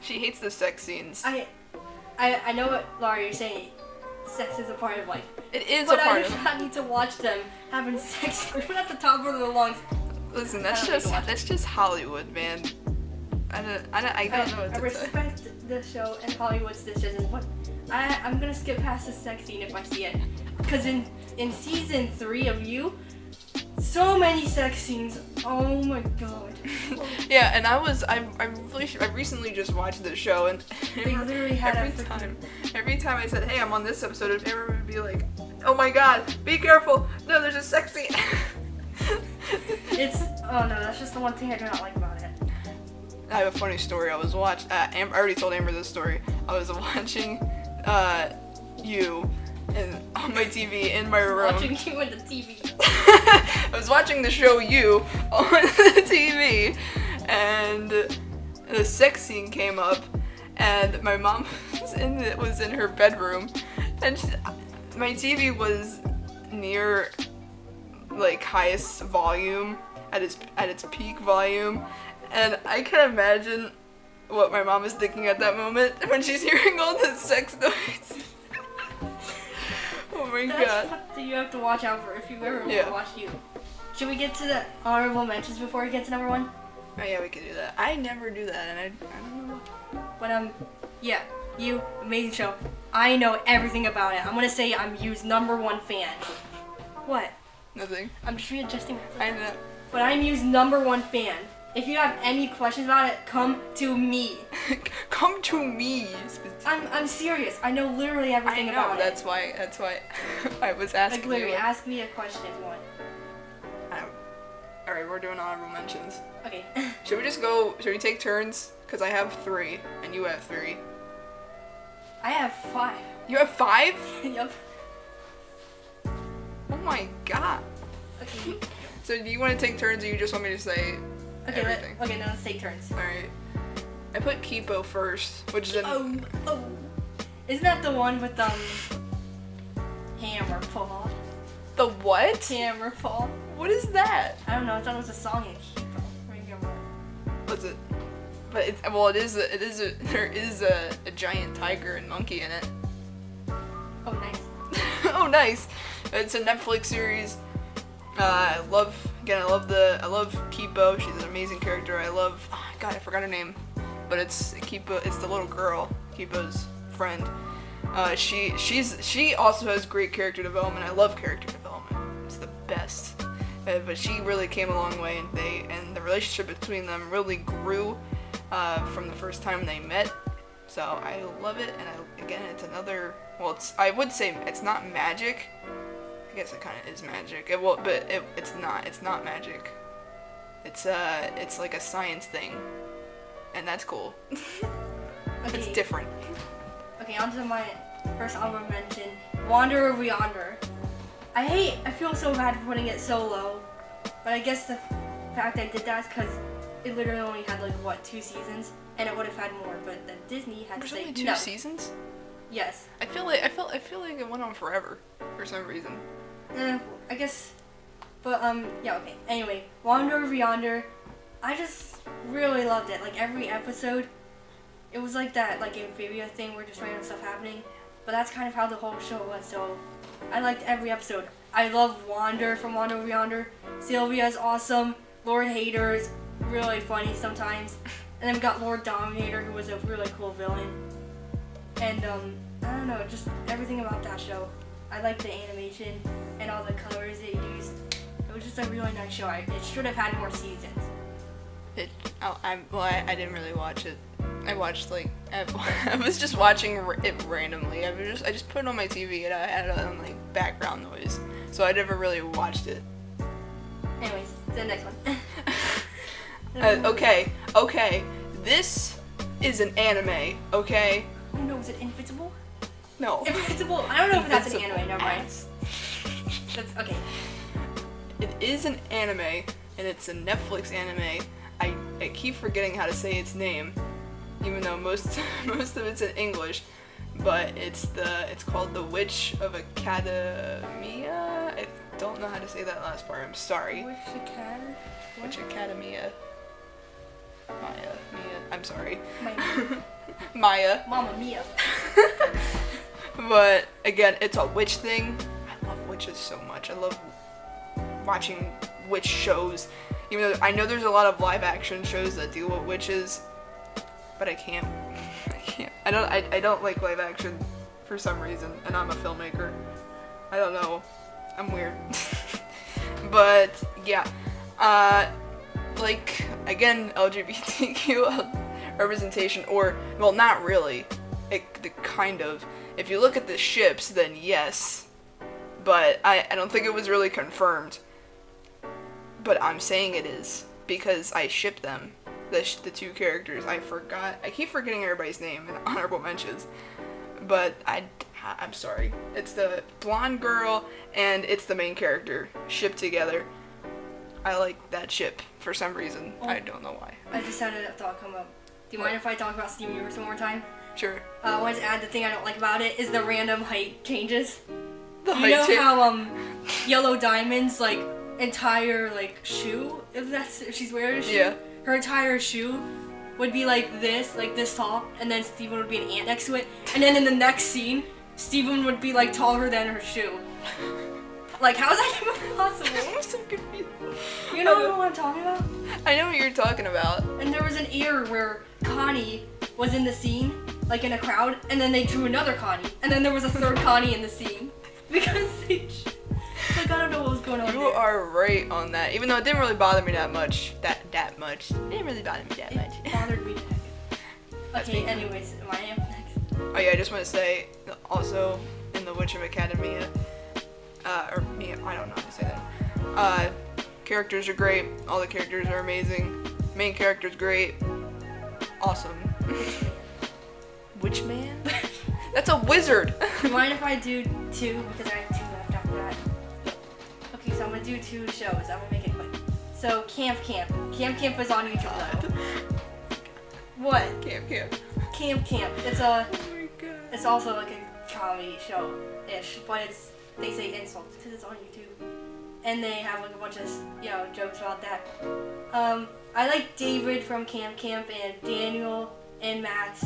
She hates the sex scenes. I know what, Laura, you're saying. Sex is a part of life. It is a part of life. But I do not need to watch them having sex right at the top of their lungs. Listen, that's just Hollywood, man. I don't know what to say. I respect the show and Hollywood's decisions, but I'm gonna skip past the sex scene if I see it. Because in season 3 of You, so many sex scenes. Oh my god. Yeah, and I recently just watched the show, and they literally had every time I said, hey, I'm on this episode, everyone would be like, oh my god, be careful, no, there's a sex scene. Oh no, that's just the one thing I do not like about it. I have a funny story. I was watching, I already told Amber this story. I was watching You on my TV in my room. Watching You on the TV. I was watching the show You on the TV, and the sex scene came up, and my mom was in her bedroom, and my TV was near like highest volume at its peak volume, and I can imagine what my mom is thinking at that moment when she's hearing all the sex noise. Oh my god. That's what you have to watch out for if you ever want to watch You. Should we get to the honorable mentions before we get to number 1? Oh yeah, we could do that. I never do that, and I don't know. But yeah, You, amazing show. I know everything about it. I'm gonna say I'm You's number 1 fan. What? Nothing. I'm just readjusting. I know. But I'm You's number 1 fan. If you have any questions about it, come to me. Come to me. I'm serious. I know literally everything about it. That's why I was asking. Like literally, ask me a question if you want. Alright, we're doing honorable mentions. Okay. Should we take turns? Because I have 3, and you have 3. I have 5. You have 5? Yup. Oh my god. Okay. So do you want to take turns, or you just want me to say everything? Okay, then let's take turns. Alright. I put Kipo first, which is Oh. Isn't that the one with hammer fall? The what? Hammer fall. What is that? I don't know. I thought it was a song in Kipo. What's it? But there is a giant tiger and monkey in it. Oh, nice. Oh, nice. It's a Netflix series. I love Kipo. She's an amazing character. I forgot her name, but it's Kipo. It's the little girl, Kipo's friend. She also has great character development. I love character development. It's the best. But she really came a long way, and the relationship between them really grew from the first time they met. So I love it, and again, it's another. Well, I would say it's not magic. I guess it kind of is magic. It's not. It's not magic. It's like a science thing, and that's cool. Okay. It's different. Okay, on to my first honorable mention, Wander Over Yonder. I feel so bad for putting it so low, but I guess the fact I did that is because it literally only had 2 seasons, and it would have had more, but then Disney had to say no. There's only 2 seasons? Yes. I feel like it went on forever for some reason. I guess. But yeah. Okay. Anyway, Wander Over Yonder. I just really loved it. Like every episode, it was like that like Amphibia thing where just random stuff happening. But that's kind of how the whole show was. So I liked every episode. I love Wander from Wander Over Yonder. Sylvia's awesome. Lord Hater's really funny sometimes. And then we got Lord Dominator, who was a really cool villain. And I don't know, just everything about that show. I like the animation and all the colors it used. It was just a really nice show. It should have had more seasons. I didn't really watch it. I watched like I was just watching it randomly. I just put it on my TV and I had it on like background noise, so I never really watched it. Anyways, the next one. Okay. This is an anime. Okay. Oh no, is it Invincible? No. Invincible. I don't know if that's an Invincible. anime. Never mind. That's okay. It is an anime, and it's a Netflix anime. I keep forgetting how to say its name, even though most of it's in English. But it's called The Witch of Academia. I don't know how to say that last part. I'm sorry. Witch Academia. Mia. I'm sorry. Maya. Mamma Mia. But again, it's a witch thing. I love witches so much. I love watching witch shows. Even though I know there's a lot of live action shows that deal with witches, but I can't. I don't like live action for some reason, and I'm a filmmaker. I don't know. I'm weird. But yeah, like again, LGBTQ representation, or well, not really. The kind of. If you look at the ships, then yes, but I don't think it was really confirmed. But I'm saying it is because I ship them, the two characters. I keep forgetting everybody's name in honorable mentions, but I'm sorry. It's the blonde girl and it's the main character shipped together. I like that ship for some reason. I don't know why. I just had a thought come up. Do you mind if I talk about Steven Universe one more time? Sure. I wanted to add the thing I don't like about it is the random height changes. The You know height change. how Yellow Diamond's like entire like shoe, if she's wearing a shoe, Yeah. her entire shoe would be like this tall, and then Steven would be an ant next to it, and then in the next scene, Steven would be like taller than her shoe. Like, how is that even possible? I'm so confused. You know what I'm talking about? I know what you're talking about. And there was an error where Connie was in the scene, like in a crowd, and then they drew another Connie, and then there was a third Connie in the scene. Because like, I don't know what was going on You there. are right on that. Even though it didn't really bother me that much. That much. It didn't really bother me that much. It bothered me. That's Okay, me. anyways, am I am next? Oh yeah, I just want to say, also, in The Witch of Academia, or Mia, I don't know how to say that. Characters are great. All the characters are amazing. Main character's great. Awesome. Witchman? That's a wizard! Do you mind if I do two? Because I have two left after that. Okay, so I'm gonna do two shows. I'm gonna make it quick. So, Camp Camp. Camp Camp is on YouTube though. What? Camp. Camp. It's Oh my god. It's also like a comedy show-ish, but they say insults because it's on YouTube. And they have like a bunch of, jokes about that. I like David from Camp and Daniel and Max.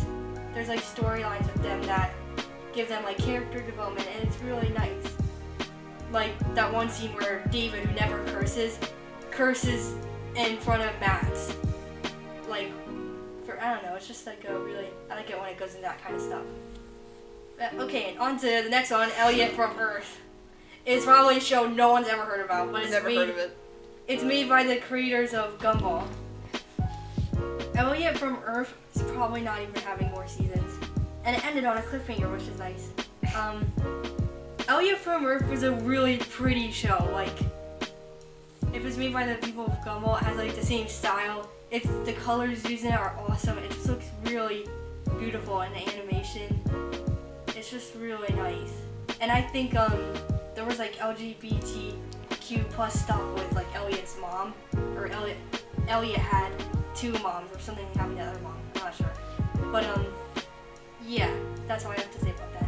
There's like storylines with them that give them like character development, and it's really nice. Like that one scene where David, who never curses in front of Max. Like, I don't know, it's just like I like it when it goes into that kind of stuff. Okay, and on to the next one, Elliott from Earth. It's probably a show no one's ever heard about, but Never heard of it. It's made by the creators of Gumball. Elliott from Earth is probably not even having more seasons. And it ended on a cliffhanger, which is nice. Elliott from Earth was a really pretty show. Like, if it's made by the people of Gumball, it has like the same style. The colors used in it are awesome. It just looks really beautiful, and the animation, it's just really nice. And I think there was like LGBTQ plus stuff with like Elliott's mom, or Elliott had two moms or something happened to the other mom. I'm not sure. But yeah, that's all I have to say about that.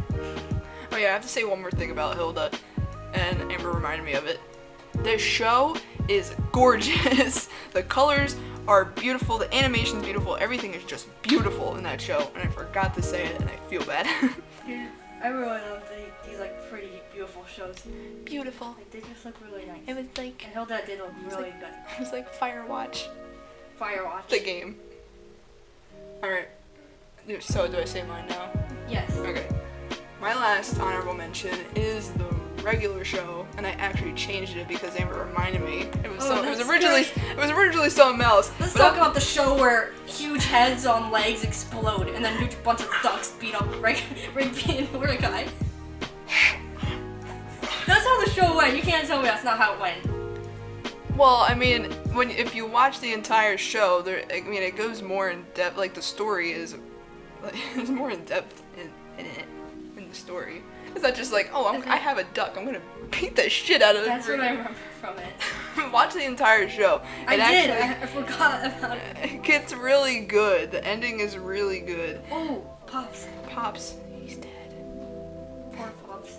yeah, I have to say one more thing about Hilda, and Amber reminded me of it. This show is gorgeous. The colors are beautiful, the animation's beautiful, everything is just beautiful in that show, and I forgot to say it, and I feel bad. Yeah, I really love these like pretty beautiful shows. Beautiful. Like they just look really nice. It was like, And Hilda did look really good. it was like Firewatch, Firewatch. the game. Alright, so do I say mine now? Yes. Okay. My last honorable mention is the regular show, and I actually changed it because Amber reminded me. It was originally something else. Let's but talk about the show where huge heads on legs explode and then a huge bunch of ducks beat up Rigby and Mordecai. That's how the show went. You can't tell me that's not how it went. Well, I mean, if you watch the entire show, it goes more in depth. Like the story is, it's more in depth in the story. It's not just like, oh, I have a duck, I'm gonna beat the shit out of it. That's what I remember from it. Watch the entire show. I forgot about it. It gets really good. The ending is really good. Oh, Pops. Pops, he's dead. Poor Pops.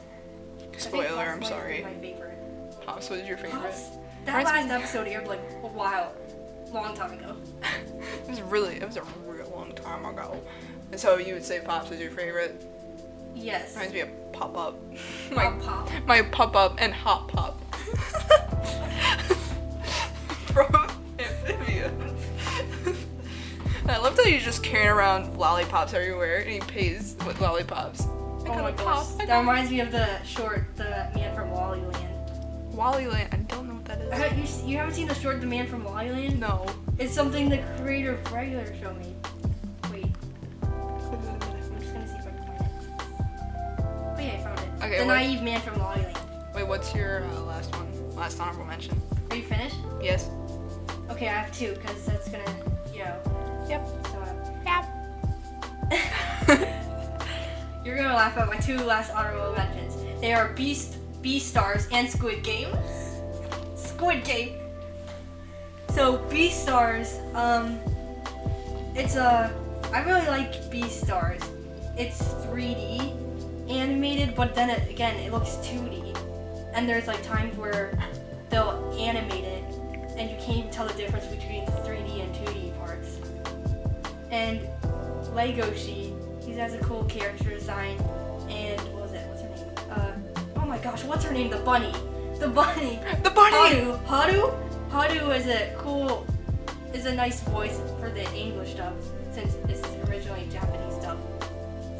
Spoiler, Pops I'm might sorry. be my favorite. Pops was your favorite. Pops? That last episode aired like a long time ago. It was a real long time ago. And so you would say Pops was your favorite? Yes. Reminds me of Pop Up. Pop. My Pop Up and Hop Pop. From Amphibia. I love that he's just carrying around lollipops everywhere and he pays with lollipops. Oh my gosh. That reminds me of the Man from Wallyland. Wallyland, I don't know what that is. You haven't seen the short The Man from Wallyland? No. It's something the creator of regular show made. Wait. I'm just gonna see if I can find it. Oh yeah, I found it. Okay, The what- Naive Man from Wallyland. Wait, what's your last one? Last honorable mention? Are you finished? Yes. Okay, I have two, because that's gonna, Yep. so, Yep. you're gonna laugh at my two last honorable mentions. They are Beastars and Squid Game. Squid Game. So Beastars, I really like Beastars. It's 3D animated, but then it looks 2D. And there's like times where they'll animate it, and you can't even tell the difference between the 3D and 2D parts. And Lego Sheet, he has a cool character design, and what's her name? Oh my gosh, what's her name? The bunny. The bunny. The bunny! Hadu is a nice voice for the English dub, since it's originally Japanese dub.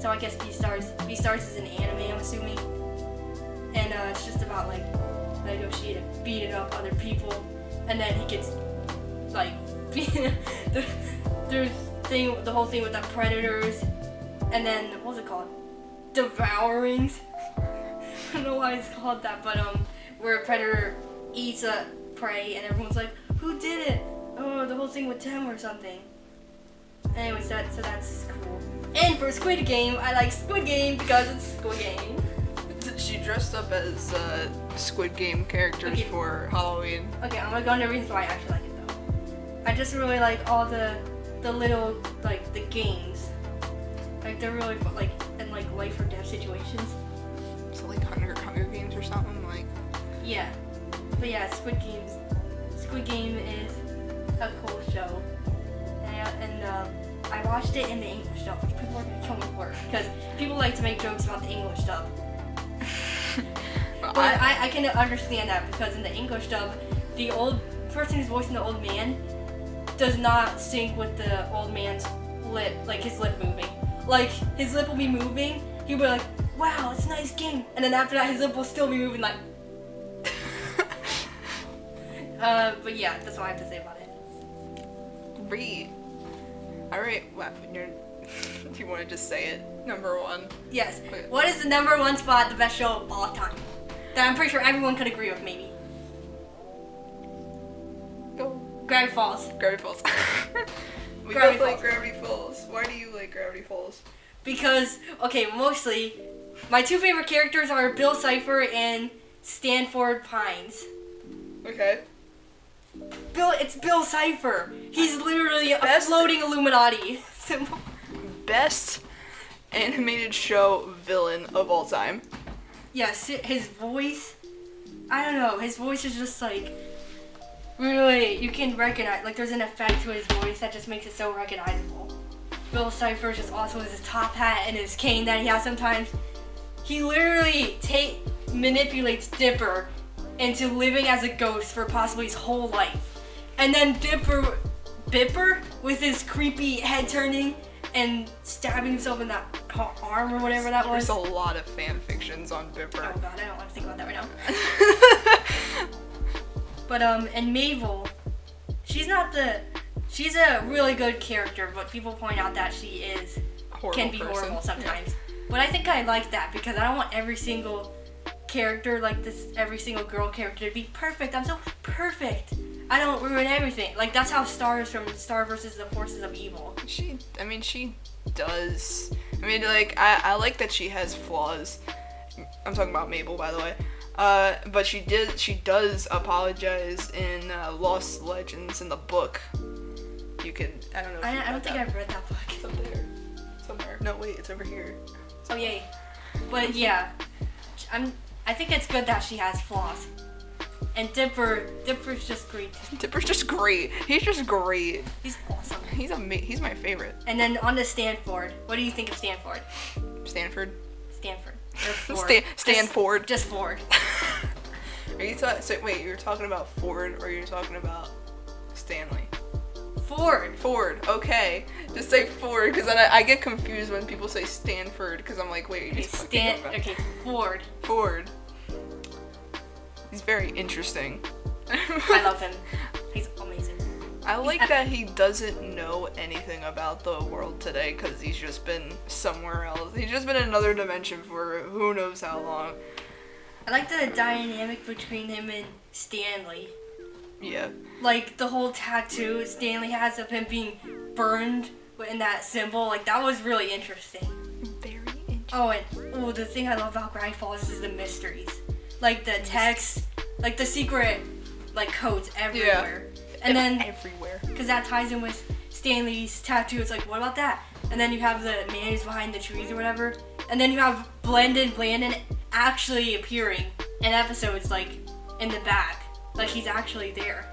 So I guess Beastars is an anime, I'm assuming. And it's just about like Lego Sheet beating up other people, and then he gets like the whole thing with the predators, and then what was it called? Devourings. I don't know why it's called that, but where a predator eats a prey, and everyone's like, who did it? Oh, the whole thing with Tim or something. Anyways, so that's cool. And for Squid Game, I like Squid Game because it's Squid Game. She dressed up as Squid Game characters for Halloween. Okay, I'm gonna go into reasons why I actually like it though. I just really like all the little like the games. Like they're really fun, like in like life or death situations. So like Hunger Games or something like. Yeah, but yeah, Squid Game is a cool show, and I watched it in the English dub, which people are gonna kill me for because people like to make jokes about the English dub. But I can understand that because in the English dub, the old person who's voicing the old man does not sync with the old man's lip, like his lip moving. Like his lip will be moving, he'll be like, wow, it's a nice game. And then after that, his lip will still be moving like. But yeah, that's what I have to say about it. Great. Alright, well, do you want to just say it? Number one. Yes. Okay. What is the number one spot, the best show of all time? That I'm pretty sure everyone could agree with, maybe. Go. Gravity Falls. Gravity Falls. We Gravity both like Falls. Gravity Falls. Why do you like Gravity Falls? Because, okay, mostly, my two favorite characters are Bill Cipher and Stanford Pines. Okay. It's Bill Cipher. He's literally a Best- floating Illuminati symbol. Best animated show villain of all time. yes, his voice, I don't know, his voice is just like, really, you can recognize, like there's an effect to his voice that just makes it so recognizable. Bill Cipher is just awesome with his top hat and his cane that he has sometimes. He literally manipulates Dipper into living as a ghost for possibly his whole life. And then Bipper, with his creepy head turning and stabbing himself in that arm or whatever that was. There's a lot of fan fictions on Bipper. Oh god, I don't want to think about that right now. But and Mabel, she's a really good character, but people point out that she can be horrible sometimes. Yeah. But I think I like that because I don't want every single character like this, every single girl character to be perfect. I'm so perfect. I don't ruin everything. Like that's how Star is from Star versus the Forces of Evil. She does. I mean, like I like that she has flaws. I'm talking about Mabel, by the way. But she does apologize in Lost Legends in the book. You could, I don't know. I don't think I've read that book. It's up there, somewhere. No, wait, it's over here. Oh yay! But yeah, I think it's good that she has flaws. And Dipper's just great. Dipper's just great. He's just great. He's awesome. He's my favorite. And then on to Stanford. What do you think of Stanford? Stanford. Or Ford. Stanford. Just Ford. Are you wait, you're talking about Ford or you're talking about Stanley? Ford, okay. Just say Ford, because then I get confused when people say Stanford, because I'm like, wait, okay, Ford. Ford. He's very interesting. I love him. He's amazing. I like that he doesn't know anything about the world today, because he's just been somewhere else. He's just been in another dimension for who knows how long. I like the dynamic between him and Stanley. Yeah. Like, the whole tattoo Stanley has of him being burned in that symbol, like, that was really interesting. Very interesting. Oh, and the thing I love about Gravity Falls is the mysteries. Like, the text, like, the secret, like, codes everywhere. Yeah. And then, everywhere. Because that ties in with Stanley's tattoo, it's like, what about that? And then you have the man who's behind the trees or whatever. And then you have Blandon actually appearing in episodes, like, in the back. Like, he's actually there.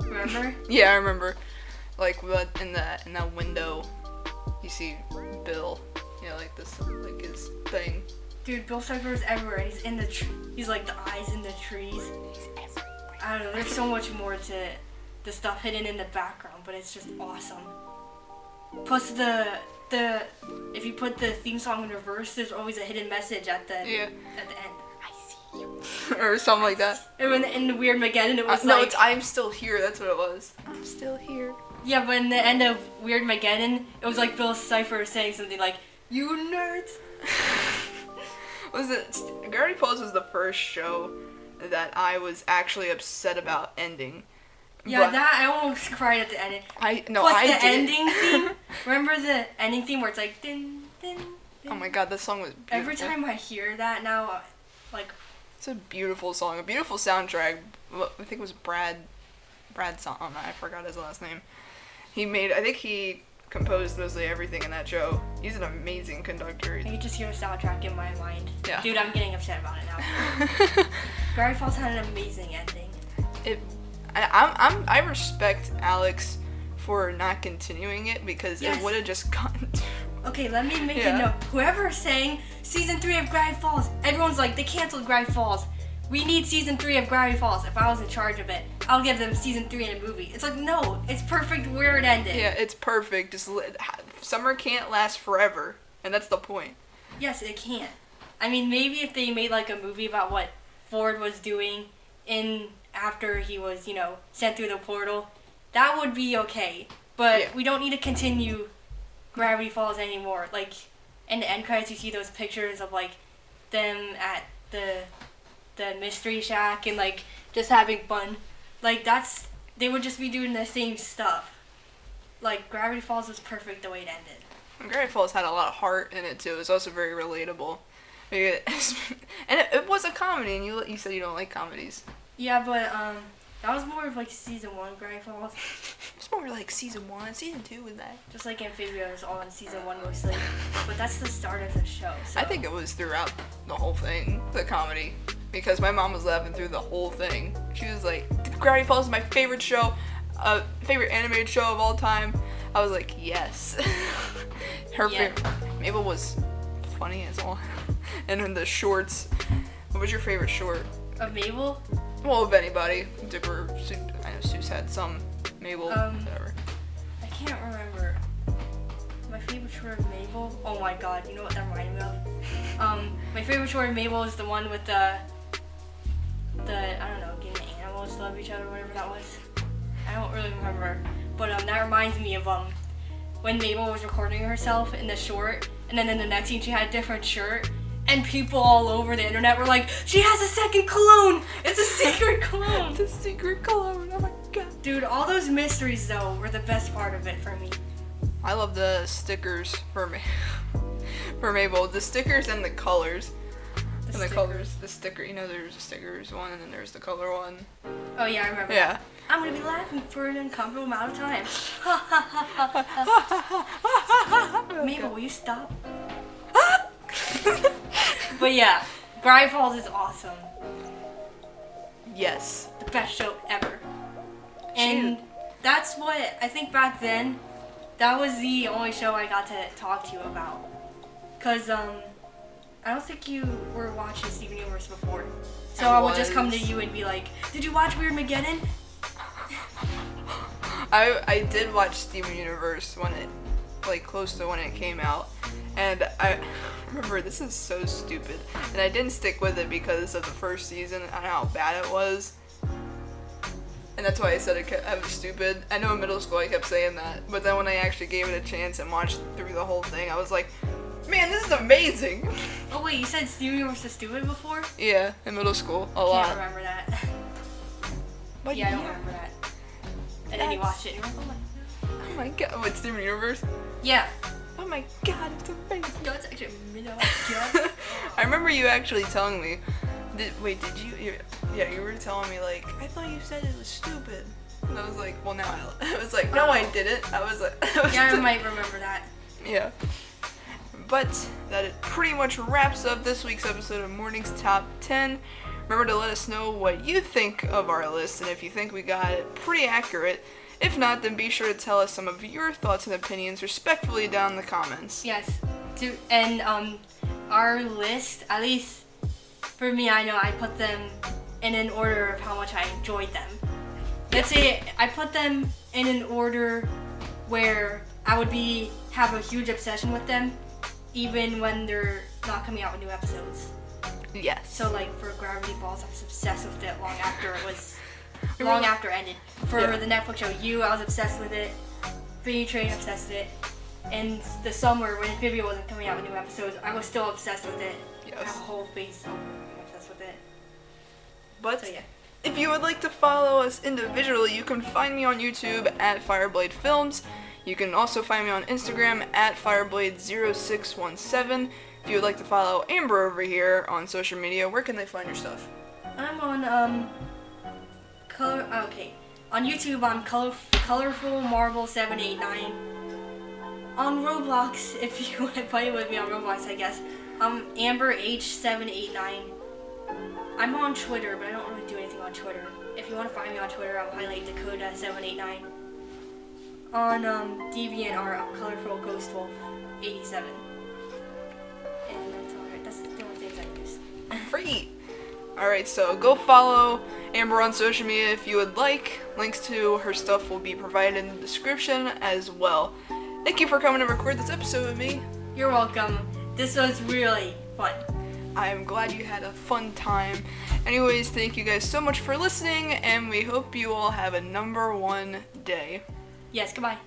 Remember? Yeah, I remember. Like, in that window, you see Bill. Yeah, like this, like his thing. Dude, Bill Cipher is everywhere. He's in the he's like the eyes in the trees. He's everywhere. I don't know. There's so much more to the stuff hidden in the background, but it's just awesome. Plus if you put the theme song in reverse, there's always a hidden message at the end. Or something like that. And in the Weird Mageddon, it was no, it's I'm still here. That's what it was. I'm still here. Yeah, but in the end of Weird Mageddon, it was like Bill Cipher saying something like, "You nerds." Was it? Gravity Falls was the first show that I was actually upset about ending. Yeah, that I almost cried at the ending. Plus the ending theme. Remember the ending theme where it's like din din. din. Oh my god, that song was beautiful. Every time I hear that now, like. It's a beautiful song, a beautiful soundtrack. I think it was Brad song. I forgot his last name. I think he composed mostly everything in that show. He's an amazing conductor. I can just hear the soundtrack in my mind. Yeah. Dude, I'm getting upset about it now. Gravity Falls had an amazing ending. I respect Alex for not continuing it because it would have just gotten. Okay, let me make a note. Whoever's saying season 3 of Gravity Falls, everyone's like, they canceled Gravity Falls. We need season 3 of Gravity Falls. If I was in charge of it, I'll give them season 3 in a movie. It's like, no, it's perfect where it ended. Yeah, it's perfect. Just summer can't last forever, and that's the point. Yes, it can't. I mean, maybe if they made like a movie about what Ford was doing after he was, sent through the portal, that would be okay. But we don't need to continue Gravity Falls anymore. Like, in the end credits, you see those pictures of like them at the mystery shack and like just having fun. Like they would just be doing the same stuff. Like Gravity Falls was perfect the way it ended. And Gravity Falls had a lot of heart in it too. It was also very relatable. And it was a comedy, and you said you don't like comedies. Yeah, but That was more of like season 1 Gravity Falls. It's more like season 1. Season 2 was that. Just like Amphibia is all in season 1 mostly. But that's the start of the show. So. I think it was throughout the whole thing, the comedy. Because my mom was laughing through the whole thing. She was like, Gravity Falls is my favorite show, favorite animated show of all time. I was like, yes. Her favorite. Mabel was funny as all. And in the shorts, what was your favorite short? Of Mabel? Well, of anybody. Dipper, I know Seuss had some. Mabel, whatever. I can't remember. My favorite short of Mabel? Oh my god, you know what that reminded me of? My favorite short of Mabel is the one with the I don't know, getting the animals to love each other, whatever that was. I don't really remember. But that reminds me of when Mabel was recording herself in the short, and then in the next scene she had a different shirt, and people all over the internet were like, she has a second cologne! It's a secret cologne! It's a secret cologne, oh my god. Dude, all those mysteries though were the best part of it for me. I love the stickers for Mabel. The stickers and the colors. The colors. The sticker, you know, there's a stickers one and then there's the color one. Oh yeah, I remember. Yeah. That. I'm gonna be laughing for an uncomfortable amount of time. Mabel, will you stop? But yeah, Gravity Falls is awesome. Yes. The best show ever. And that's what I think back then. That was the only show I got to talk to you about. Cause I don't think you were watching Steven Universe before. So I would just come to you and be like, did you watch Weird Mageddon? I did watch Steven Universe when it, like, close to when it came out. And I remember, this is so stupid. And I didn't stick with it because of the first season and how bad it was. And that's why I said I was stupid. I know in middle school I kept saying that. But then when I actually gave it a chance and watched through the whole thing, I was like, man, this is amazing. Oh wait, you said Steven Universe is stupid before? Yeah, in middle school, a lot. I can't remember that. But yeah, I don't remember that. And then you watched it and you're like, oh my god, what, Steven Universe? yeah. Oh my god, it's amazing. No, it's actually yeah. I remember you actually telling me, did you were telling me, like, I thought you said it was stupid. And I was like, well, now I was like, no, I didn't. I was like, yeah, I might remember that. Yeah. But that it pretty much wraps up this week's episode of Morning's Top 10. Remember to let us know what you think of our list and if you think we got it pretty accurate. If not, then be sure to tell us some of your thoughts and opinions respectfully down in the comments. Yes. And our list, at least for me, I know I put them in an order of how much I enjoyed them. Let's say I put them in an order where I would have a huge obsession with them, even when they're not coming out with new episodes. Yes. So like for Gravity Falls, I was obsessed with it long after it ended. For the Netflix show I was obsessed with it. Free Train, obsessed with it. And the summer when Amphibia wasn't coming out with new episodes, I was still obsessed with it. Yes. I have a whole face obsessed with it. But So yeah. if you would like to follow us individually, you can find me on YouTube at Fireblade Films. You can also find me on Instagram at Fireblade0617. If you would like to follow Amber over here on social media, where can they find your stuff? I'm on on YouTube I'm Colorful Marble 789. On Roblox, if you want to play with me on Roblox, I guess, I'm Amber H789. I'm on Twitter, but I don't really do anything on Twitter. If you want to find me on Twitter, I'm Highlight Dakota 789. On DeviantArt, I'm Colorful Ghost Wolf 87. And that's alright. That's the only things I use. Free! Alright, so go follow Amber on social media if you would like. Links to her stuff will be provided in the description as well. Thank you for coming to record this episode with me. You're welcome. This was really fun. I'm glad you had a fun time. Anyways, thank you guys so much for listening, and we hope you all have a number one day. Yes, goodbye.